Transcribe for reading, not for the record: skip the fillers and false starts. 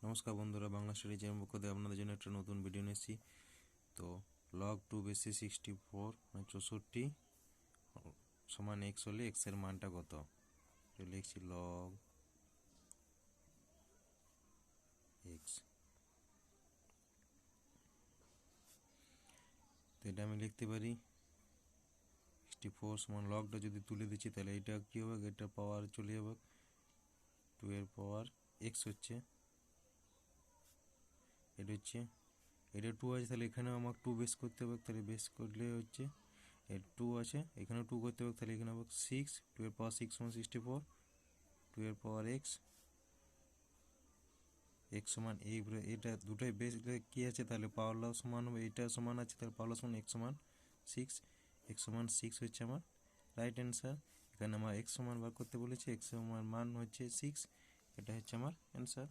নমস্কার বন্ধুরা, Bangla study channel পক্ষ থেকে আপনাদের জন্য একটা নতুন ভিডিও নিয়ে এসেছি। তো লগ 2 বেসি 64 মানে 64 সমান এক্স হলে এক্স এর মানটা কত? তো লিখছি লগ এক্স। তো এটা আমি লিখতে পারি 64 সমান লগটা যদি তুলে দিচ্ছি তাহলে এটা কী হবে, এটা পাওয়ার চলে যাবে 2 এর পাওয়ার এক্স হচ্ছে, এটা 2 আছে, তাহলে এখানেও আমাকে 2 বেস করতে হবে, তাহলে বেস করলে হচ্ছে এর 2 আছে, এখানেও 2 করতে হবে, তাহলে এখানে হবে 6, 2 এর পাওয়ার 6 সমান 64, 2 এর পাওয়ার এক্স, এক্স সমান এটা দুটোই বেস কী আছে, তাহলে পাওয়ার লস সমান হবে, এটা সমান আছে, তাহলে পাওয়ার লস সমান এক্স সমান 6, এক্স সমান 6 হচ্ছে আমার রাইট অ্যান্সার। এখানে আমার এক্স সমান বার করতে বলেছে, এক্স সমান মান হচ্ছে 6, এটা হচ্ছে আমার অ্যান্সার।